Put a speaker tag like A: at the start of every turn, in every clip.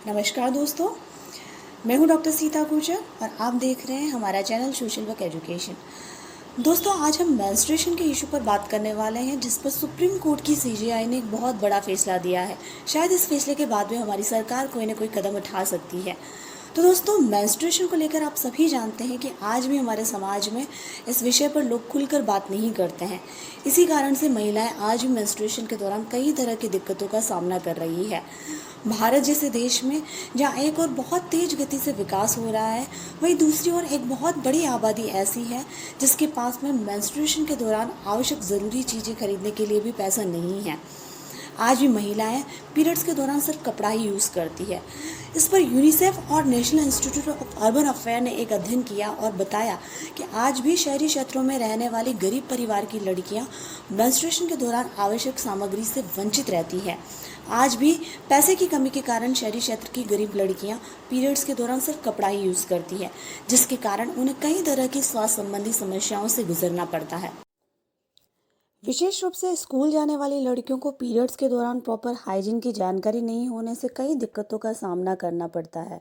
A: नमस्कार दोस्तों, मैं हूं डॉक्टर सीता गुर्जर और आप देख रहे हैं हमारा चैनल सोशल वर्क एजुकेशन। दोस्तों, आज हम मेंस्ट्रुएशन के इशू पर बात करने वाले हैं, जिस पर सुप्रीम कोर्ट की सीजेआई ने एक बहुत बड़ा फैसला दिया है। शायद इस फैसले के बाद में हमारी सरकार कोई ना कोई कदम उठा सकती है। तो दोस्तों, मेंस्ट्रुएशन को लेकर आप सभी जानते हैं कि आज भी हमारे समाज में इस विषय पर लोग खुलकर बात नहीं करते हैं। इसी कारण से महिलाएं आज भी मेंस्ट्रुएशन के दौरान कई तरह की दिक्कतों का सामना कर रही है। भारत जैसे देश में जहाँ एक और बहुत तेज गति से विकास हो रहा है, वहीं दूसरी ओर एक बहुत बड़ी आबादी ऐसी है जिसके पास में मेंस्ट्रुएशन के दौरान आवश्यक ज़रूरी चीज़ें खरीदने के लिए भी पैसा नहीं है। आज भी महिलाएं पीरियड्स के दौरान सिर्फ कपड़ा ही यूज़ करती है। इस पर यूनिसेफ और national institute of urban affair ने एक अध्ययन किया और बताया कि आज भी शहरी क्षेत्रों में रहने वाली गरीब परिवार की लड़कियां मेंस्ट्रुएशन के दौरान आवश्यक सामग्री से वंचित रहती है। आज भी पैसे की कमी के कारण शहरी क्षेत्र की गरीब लड़कियां पीरियड्स के दौरान सिर्फ कपड़ा ही यूज़ करती है, जिसके कारण उन्हें कई तरह की स्वास्थ्य संबंधी समस्याओं से गुजरना पड़ता है। विशेष रूप से स्कूल जाने वाली लड़कियों को पीरियड्स के दौरान प्रॉपर हाइजीन की जानकारी नहीं होने से कई दिक्कतों का सामना करना पड़ता है।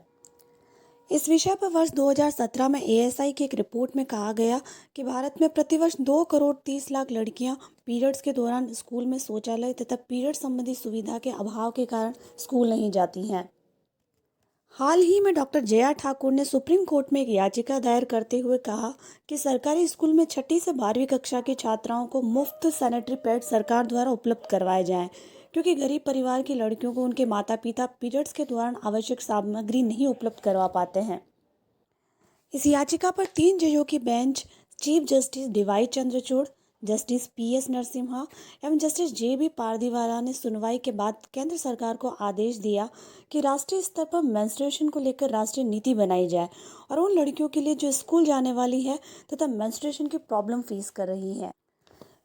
A: इस विषय पर वर्ष 2017 में एएसआई की एक रिपोर्ट में कहा गया कि भारत में प्रतिवर्ष 2 करोड़ 30 लाख लड़कियां पीरियड्स के दौरान स्कूल में शौचालय तथा पीरियड संबंधी सुविधा के अभाव के कारण स्कूल नहीं जाती हैं। हाल ही में डॉक्टर जया ठाकुर ने सुप्रीम कोर्ट में एक याचिका दायर करते हुए कहा कि सरकारी स्कूल में 6ठी से 12वीं कक्षा की छात्राओं को मुफ्त सैनिटरी पैड सरकार द्वारा उपलब्ध करवाए जाएं, क्योंकि गरीब परिवार की लड़कियों को उनके माता पिता पीरियड्स के दौरान आवश्यक सामग्री नहीं उपलब्ध करवा पाते हैं। इस याचिका पर 3 जजों की bench chief justice DY Chandrachud, justice PS Narasimha एवं जस्टिस जेबी पारदीवाला ने सुनवाई के बाद केंद्र सरकार को आदेश दिया कि राष्ट्रीय स्तर पर मेंस्ट्रुएशन को लेकर राष्ट्रीय नीति बनाई जाए और उन लड़कियों के लिए जो स्कूल जाने वाली है तथा मेंस्ट्रुएशन की प्रॉब्लम फेस कर रही है।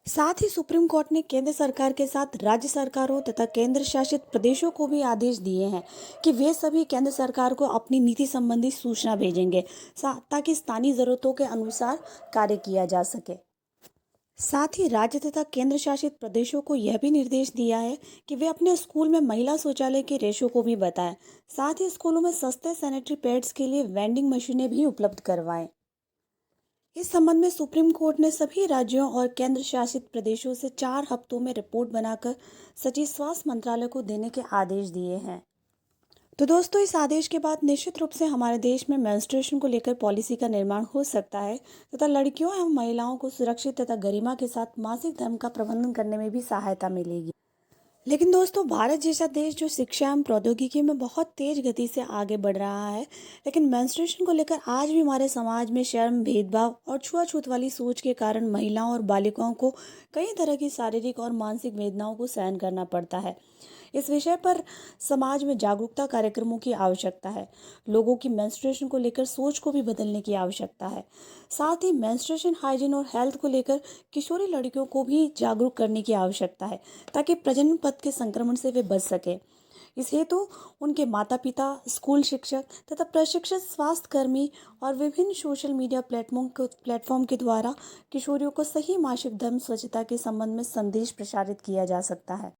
A: साथ ही सुप्रीम कोर्ट ने केंद्र सरकार के साथ राज्य सरकारों तथा केंद्र शासित प्रदेशों को भी आदेश दिए हैं कि वे सभी केंद्र सरकार को अपनी नीति संबंधी सूचना भेजेंगे ताकि स्थानीय जरूरतों के अनुसार कार्य किया जा सके। साथ ही राज्य तथा केंद्र शासित प्रदेशों को यह भी निर्देश दिया है कि वे अपने स्कूल में महिला शौचालय के रेशो को भी बताएं। साथ ही स्कूलों में सस्ते सैनिटरी पैड्स के लिए वेंडिंग मशीनें भी उपलब्ध करवाएं। इस संबंध में सुप्रीम कोर्ट ने सभी राज्यों और केंद्र शासित प्रदेशों से 4 हफ्तों में रिपोर्ट बनाकर सचिव स्वास्थ्य मंत्रालय को देने के आदेश दिए हैं। तो दोस्तों, इस आदेश के बाद निश्चित रूप से हमारे देश में मेंस्ट्रुएशन को लेकर पॉलिसी का निर्माण हो सकता है तथा लड़कियों एवं महिलाओं को सुरक्षित तथा गरिमा के साथ मासिक धर्म का प्रबंधन करने में भी सहायता मिलेगी। लेकिन दोस्तों, भारत जैसा देश जो शिक्षा एवं प्रौद्योगिकी में बहुत तेज गति से आगे बढ़ रहा है, लेकिन मेंस्ट्रुएशन को लेकर आज भी हमारे समाज में शर्म, भेदभाव और छुआछूत वाली सोच के कारण महिलाओं और बालिकाओं को कई तरह की शारीरिक और मानसिक वेदनाओं को सहन करना पड़ता है। इस विषय पर समाज में जागरूकता कार्यक्रमों की आवश्यकता है। लोगों की मेंस्ट्रुएशन को लेकर सोच को भी बदलने की आवश्यकता है। साथ ही मेंस्ट्रुएशन हाइजीन और हेल्थ को लेकर किशोरी लड़कियों को भी जागरूक करने की आवश्यकता है, ताकि प्रजनन पथ के संक्रमण से वे बच सके। इस हेतु उनके माता पिता, स्कूल शिक्षक तथा प्रशिक्षित स्वास्थ्य कर्मी और विभिन्न सोशल मीडिया प्लेटफॉर्म के द्वारा किशोरियों को सही मासिक धर्म स्वच्छता के संबंध में संदेश प्रसारित किया जा सकता है।